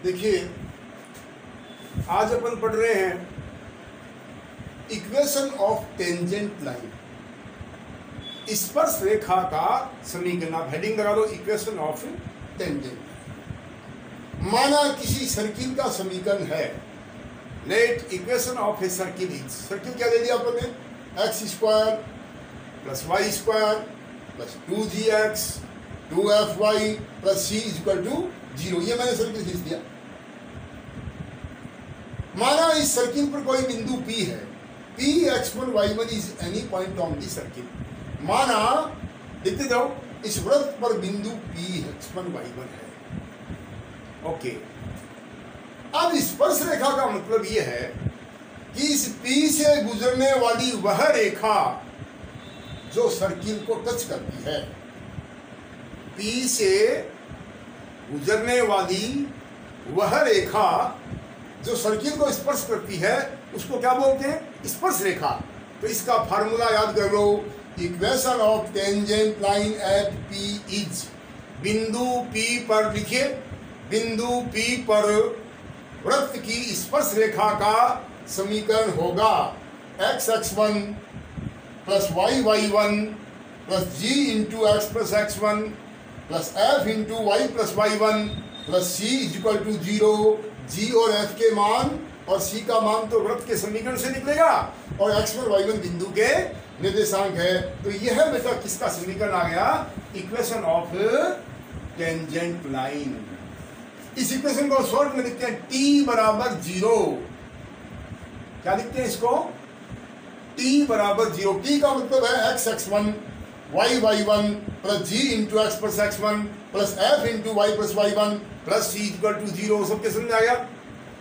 देखिए, आज अपन पढ़ रहे हैं इक्वेशन ऑफ टेंजेंट लाइन, स्पर्श रेखा का समीकरण। आप हेडिंग लगा दो, इक्वेशन ऑफ टेंजेंट। माना किसी सर्किल का समीकरण है, let equation of a circle is, circle क्या ले लिया अपन ने, x square plus y square plus 2gx 2fy plus c is equal to 0। ये मैंने सर्किल खींच दिया। माना इस सर्किल पर कोई बिंदु P है, P x1 y1 is any point on the circle. माना लिखते जाओ, इस वृत्त पर बिंदु P x1 y1 है। ओके, अब स्पर्श रेखा का मतलब यह है कि इस P से गुजरने वाली वह रेखा जो सर्किल को टच करती है, P से गुजरने वाली वह रेखा जो सर्किल को स्पर्श करती है, उसको क्या बोलते हैं, स्पर्श रेखा। तो इसका फार्मूला याद कर लो, equation of tangent line at P is, बिंदु P पर लिखिए, बिंदु P पर वृत्त की स्पर्श रेखा का समीकरण होगा x x1 plus y y1 plus g into x plus x1 plus f into y plus y1 plus c is equal to 0। g और f के मान और c का मान तो वृत्त के समीकरण से निकलेगा, और x1 y1 बिंदु के निर्देशांक है। तो यह बेटा किसका समीकरण आ गया, इक्वेशन ऑफ टेंजेंट लाइन। इस इक्वेशन को शॉर्ट में लिखते हैं t बराबर 0। क्या लिखते हैं इसको, t बराबर 0। t का मतलब है x x1 y y1 plus g into x plus x1 plus f into y plus y1 plus c equal to 0। सबके समझ आ गया।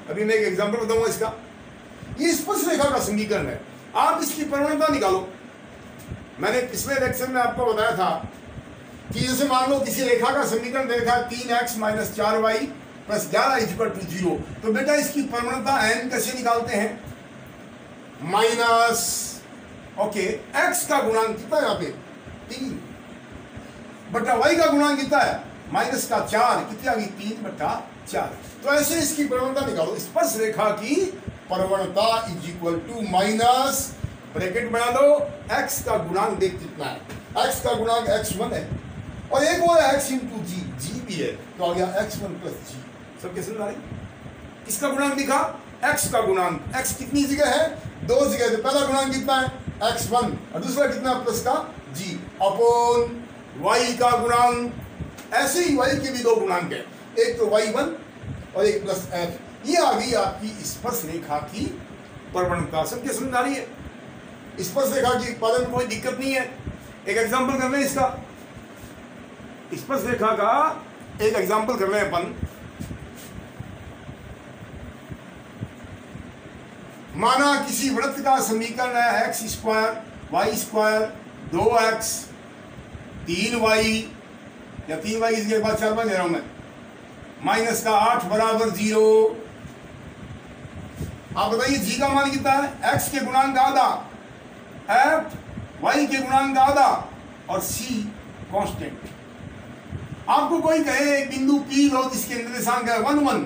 अभी मैं एक एग्जांपल बताऊंगा इसका। ये स्पर्श रेखा का समीकरण है, आप इसकी परिमाणता निकालो। मैंने पिछले लेक्चर में आपको बताया था कि जैसे मान लो किसी रेखा का समीकरण देखा 3x minus 4y plus 11 equal to 0। तो बेटा इसकी परिमाणता n कैसे निकालते हैं, माइनस ओके x का गुणांक कितना है यहाँ पे 3 बटा y का गुणांक कितना है माइनस का 4, कितनी आ गई 3 बटा 4। तो ऐसे इसकी परिमाणता निकालो। स्पर्श रेखा की परिमाणता is equal to minus, bracket बना दो, x का गुणांक देख कितना है, x का गुणांक x1 है और एक और x इंटू g भी है, तो आ गया x1 प्लस g। सबके समझ आ रही, किसका गुणांक दिखा, x का गुणांक। x कितनी जगह है, 2 जगह। तो पहला गुणांक कितना है x1 और दूसरा कितना प्लस का g अपॉन y का गुणांक। ऐसे ही y के भी 2 गुणांक है, एक तो y1 और एक प्लस f। ये आ गई आपकी स्पर्श रेखा की परिमाणता। सबके समझ आ रही है, स्पर्श रेखा की उत्पादन में कोई दिक्कत नहीं है। एक एग्जांपल कर लें इसका, स्पर्श रेखा का एक एग्जांपल कर लें अपन। माना किसी वृत्त का समीकरण है x square y square 2x 3y या 3y इसके बाद 4y ले रहा हूं मैं, माइनस का 8 बराबर 0। आप बताइए g का मान कितना है, x के गुणांक का आधा, f y के गुणांक का आधा और c कांस्टेंट। आपको कोई कहे एक बिंदु P लो जिसके निर्देशांक है 1 1,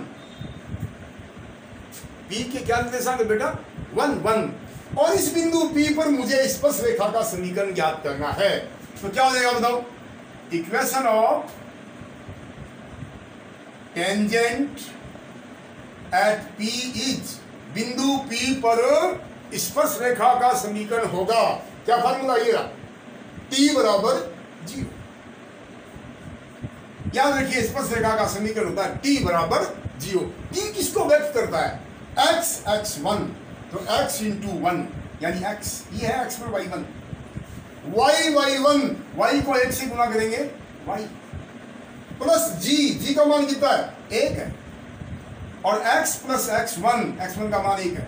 P के क्या निर्देशांक है बेटा 1 1, और इस बिंदु P पर मुझे स्पर्श रेखा का समीकरण ज्ञात करना है। तो क्या हो जाएगा बताओ, equation of tangent at P is, बिंदु P पर स्पर्श रेखा का समीकरण होगा। क्या फार्मूला ये रहा, t बराबर 0। याद रखिए, स्पर्श रेखा का समीकरण होता है t बराबर 0। t किसको व्यक्त करता है, x x1, तो x इंटू 1 यानी x, ये है x पर y1, y y1, y को 1 से गुना करेंगे y, प्लस g का मान कितना है 1 है, और x प्लस x1 का मान 1 है,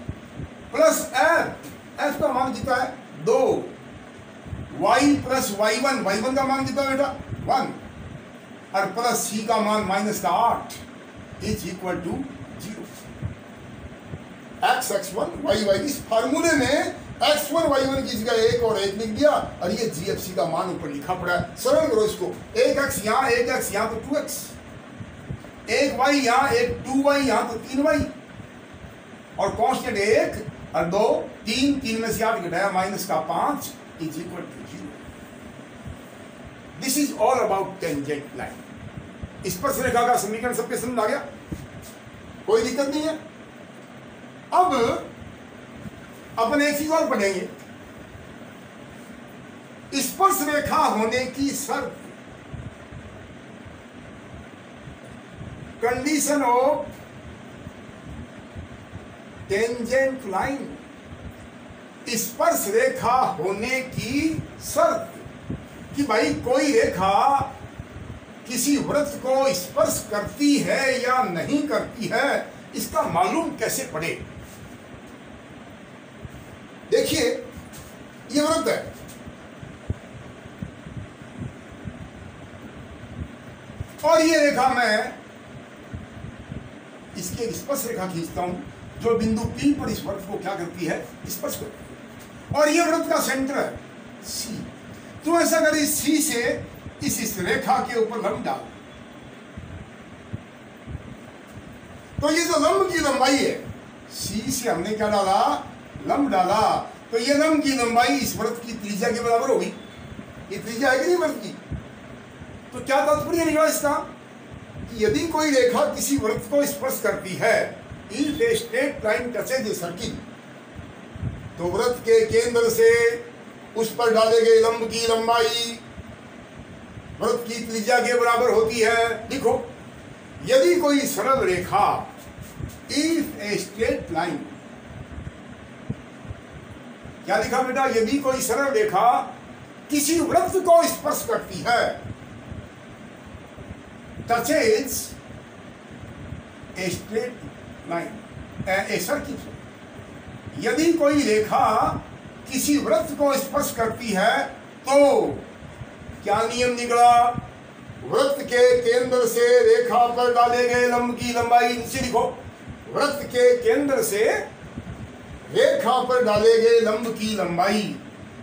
प्लस f का मान कितना है 2, y प्लस y1 का मान कितना है बेटा 1, और प्लस c का मान माइनस का 8 is equal to 0। x x1 y इस फार्मूले में x1 y1 की जगह 1 और 1 लिख दिया, और ये gfc का मान ऊपर लिखा पड़ा है। सरल करो इसको, 1x यहाँ 1x यहाँ, तो 2x। एक y यहाँ, एक 2y यहाँ, तो 3y, और कांस्टेंट 1 और 2 3, 3 में से 8 घटाया माइनस का 5 is equal to 0। This is all about tangent line. स्पर्शरेखा का समीकरण सबके समझ आ गया, कोई दिक्कत नहीं है। अब अपन एक चीज और पढ़ेंगे, स्पर्शरेखा होने की शर्त, कंडीशन ऑफ टेंजेंट लाइन। स्पर्शरेखा होने की शर्त कि भाई कोई रेखा किसी वृत्त को स्पर्श करती है या नहीं करती है, इसका मालूम कैसे पड़े। देखिए ये वृत्त है, और ये रेखा मैं इसकी एक स्पर्श रेखा खींचता हूं जो बिंदु P पर इस वृत्त को क्या करती है, स्पर्श करती है, और ये वृत्त का सेंटर है C। तो ऐसा करें, C से इस रेखा के ऊपर लंब डाल, तो ये जो लंब की लंबाई है, C से हमने क्या डाला, लंब डाला, तो ये लंब की लंबाई इस वृत्त की त्रिज्या के बराबर होगी। ये त्रिज्या है कि नहीं वृत्त की। तो क्या तात्पर्य निकला इसका कि यदि कोई रेखा किसी वृत्त को स्पर्श करती है, if a straight line touches a circle, तो वृत्त के केंद्र से उस पर डाले गए लंब की लंबाई वृत्त की त्रिज्या के बराबर होती है। लिखो, यदि कोई सरल रेखा, इफ ए स्ट्रेट लाइन, क्या लिखा बेटा, यदि कोई सरल रेखा किसी वृत्त को स्पर्श करती है, touches a straight line, a circle, यदि कोई रेखा किसी वृत्त को स्पर्श करती है तो क्या नियम निकला, वृत्त के केंद्र से रेखा पर डाले गए लंब की लंबाई, नीचे लिखो, वृत्त के केंद्र से रेखा पर डाले गए लंब की लंबाई,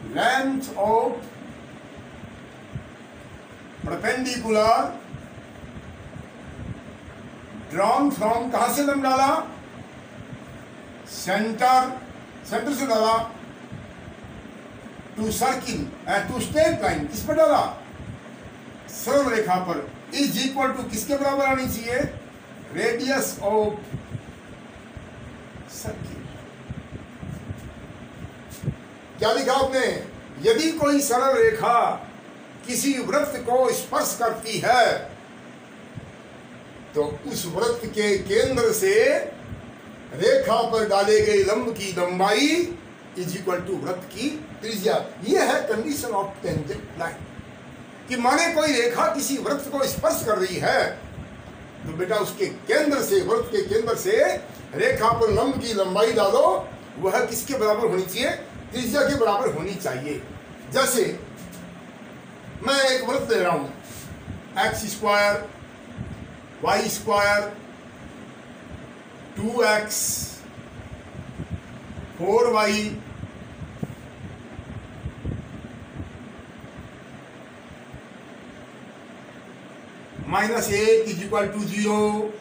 length of perpendicular drawn from, कहां से लंब डाला, सेंटर से डाला, to circle to straight line, किस पर डाला, सरल रेखा पर, इज इक्वल टू किसके बराबर आनी चाहिए, रेडियस ऑफ सर्किल। क्या लिखा आपने, यदि कोई सरल रेखा किसी वृत्त को स्पर्श करती है तो उस वृत्त के केंद्र से रेखा पर डाले गए लंब की लंबाई इज इक्वल टू वृत्त की त्रिज्या। यह है कंडीशन ऑफ टेंजेंट लाइन, कि माने कोई रेखा किसी वृत्त को स्पर्श कर रही है तो बेटा उसके केंद्र से, वृत्त के केंद्र से रेखा पर लंब की लंबाई डालो, वह किसके बराबर होनी चाहिए, त्रिज्या के बराबर होनी चाहिए। जैसे मैं एक वृत्त ले रहा हूं, x square, y square, 2x, 4y, -8 is equal to 0।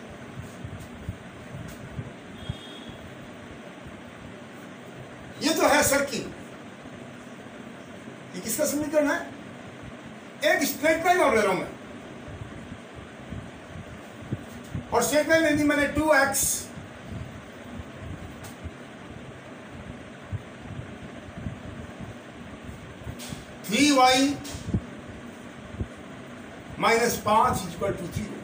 ये तो है सर्किल, ये किसका समीकरण है, एक स्ट्रेट लाइन और ले रहा हूं मैं, और स्ट्रेट लाइन लेनी मैंने 2x, -3y -5 is equal to 0।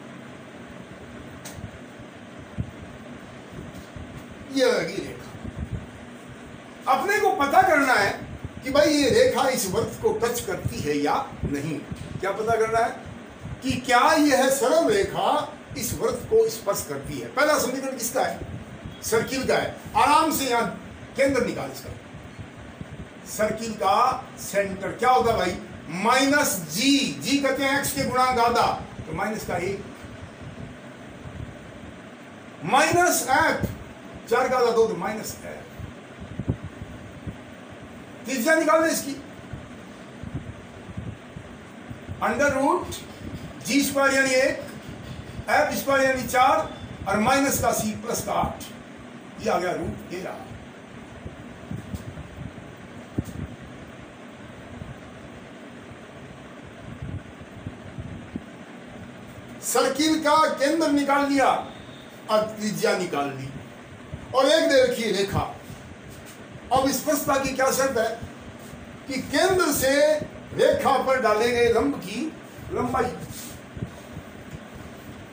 ये लगी रेखा। अपने को पता करना है कि भाई ये रेखा इस वृत्त को टच करती है या नहीं। क्या पता करना है कि क्या यह सरल रेखा इस वृत्त को स्पर्श करती है। पहला समीकरण किसका है, सर्किल का है। आराम से यहां केंद्र निकाल इसका, सर्किल का सेंटर क्या होगा भाई, -g कहते हैं x के गुणांक आधा, तो माइनस का 1, -f 4 का आधा 2, तो -f। त्रिज्या निकालना इसकी, √g² यानी 1 एफ स्क्वायर यानी 4 और माइनस का सी प्लस का 8, ये आ गया रूट 13। सर्किल का केंद्र निकाल लिया और त्रिज्या निकाल ली और एक दे रखी है रेखा। अब स्पष्टता की क्या शर्त है कि केंद्र से रेखा पर डाले गए लंब की लंबाई।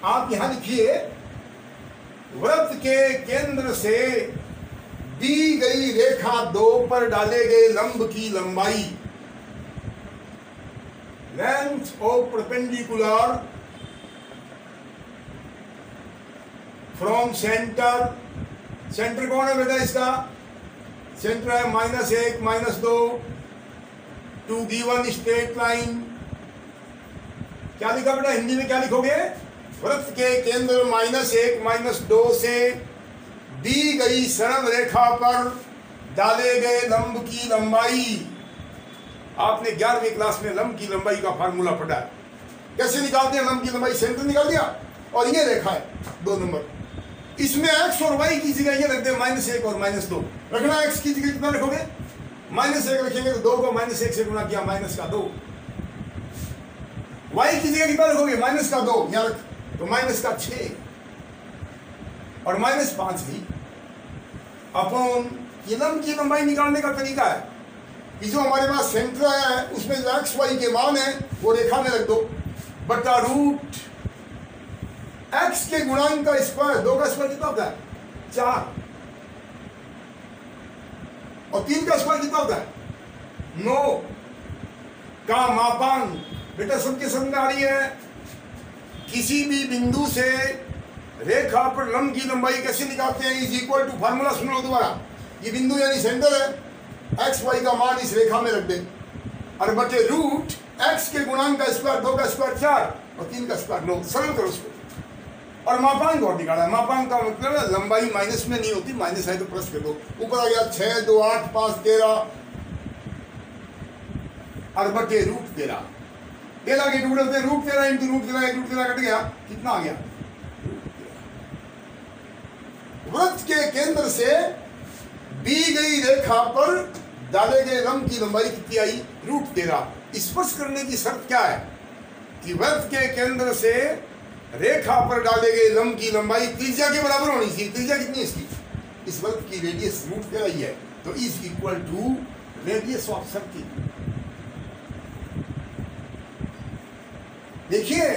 आप यहां लिखिए, वृत्त के केंद्र से दी गई रेखा 2 पर डाले गए लंब की लंबाई, length of perpendicular from centre. Centre कौन है बेटा इसका? सेंटर है -1 -2 टू गिवन स्ट्रेट लाइन। क्या लिखा बेटा हिंदी में? क्या लिखोगे? वृत्त के केंद्र -1 -2 से दी गई सरल रेखा पर डाले गए लंब की लंबाई। आपने 11वीं क्लास में लंब की लंबाई का फार्मूला पढ़ा। कैसे निकालते हैं लंब की लंबाई? सेंटर निकाल दिया और ये रेखा है 2 नंबर, इसमें x और y की जगह ये रख दे -1 और -2 रखना। x की जगह कितना रखोगे? -1 रखेंगे तो 2 को -1 से गुणा किया -2। y की जगह कितना रखोगे? -2 यहाँ रख तो -6 और -5 ही अपॉन ये लंब की लंबाई निकालने का तरीका है कि जो हमारे पास सेंटर आया है उसमें जो x y के मान है वो रेखा में रख दो, बटा रूट x के गुणांक का स्क्वायर। 2 का स्क्वायर कितना होता है? 4 और 3 का स्क्वायर कितना होता है? 9 का मापांक। बेटा सबके समझ आ रही है? किसी भी बिंदु से रेखा पर लंब की लंबाई कैसे निकालते हैं? इज इक्वल टू, फार्मूला सुन लो दोबारा, ये बिंदु यानी सेंटर है, एक्स वाई का मान इस रेखा में रख दे और बटे रूट एक्स के गुणांक का स्क्वायर, 2 का स्क्वायर 4 और 3 का स्क्वायर 9। सरल करो उसको और मापांक और निकाला। मापांक का मतलब है लंबाई माइनस में नहीं होती, माइनस है तो प्लस कर दो। ऊपर आ गया 6 2 8 5 13 और बटे रूट 13। 13 के टुकड़े होते रूट 13 इंटू रूट 13, एक रूट 13 कट गया, कितना आ गया? वृत्त के केंद्र से दी गई रेखा पर डाले गए लंब की लंबाई कितनी आई? रूट 13। स्पर्श करने की शर्त क्या है कि वृत्त के केंद्र से रेखा पर डाले गए लंब की लंबाई त्रिज्या के बराबर होनी चाहिए। त्रिज्या कितनी है इसकी? इस वृत्त की रेडियस रूट 13 ही है, तो is equal to radius of circle. देखिए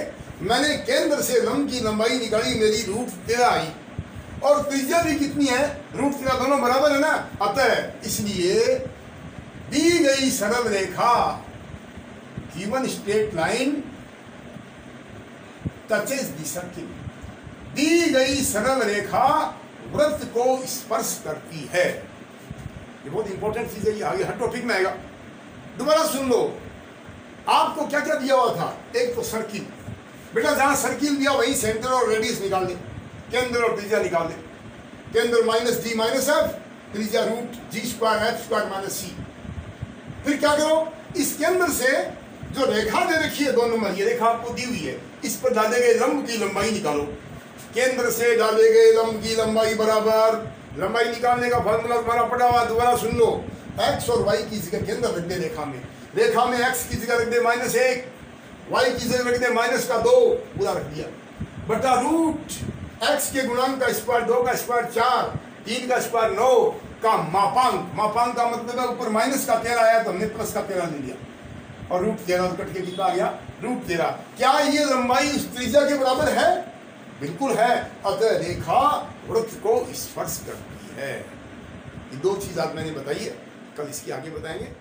मैंने केंद्र से लंब की लंबाई निकाली, मेरी रूट 13 आई और त्रिज्या भी कितनी है? रूट 13, दोनों बराबर है ना। अतः इसलिए दी गई सरल रेखा given straight line touches the circle. दी गई सरल रेखा वृत्त को स्पर्श करती है। ये बहुत इंपॉर्टेंट चीज है, ये आगे हर टॉपिक में आएगा। दोबारा सुन लो, आपको क्या क्या दिया हुआ था? एक तो सर्किल, बेटा जहां सर्किल दिया वही सेंटर और रेडियस निकाल दे, केंद्र और त्रिज्या निकाल दे। केंद्र -d -f, त्रिज्या रूट g² f² - c। फिर क्या करो? इस केंद्र से जो रेखा दे रखी है 2 नंबर, ये रेखा आपको दी हुई है, इस पर डाले गए लंब की लंबाई निकालो। केंद्र से डाले गए लंब की लंबाई बराबर, लंबाई निकालने का फॉर्मूला तुम्हारा पड़ा हुआ, दोबारा सुन लो। x और y की जगह केंद्र रख दे रेखा में, रेखा में x की जगह रख दे -1, y की जगह रख दे -2, पूरा रख दिया, बटा रूट x के गुणांक का स्क्वायर, 2 का स्क्वायर 4, 3 का स्क्वायर 9 का मापांक। मापांक का मतलब है ऊपर माइनस का 13 आया तो हमने प्लस का 13 ले लिया और रूट 13 कट के कितना आ गया? रूट 13। क्या ये लंबाई उस त्रिज्या के बराबर है? बिल्कुल है। अतः रेखा वृत्त को स्पर्श करती है। ये 2 चीज आज मैंने बताई है, कल इसकी आगे बताएंगे।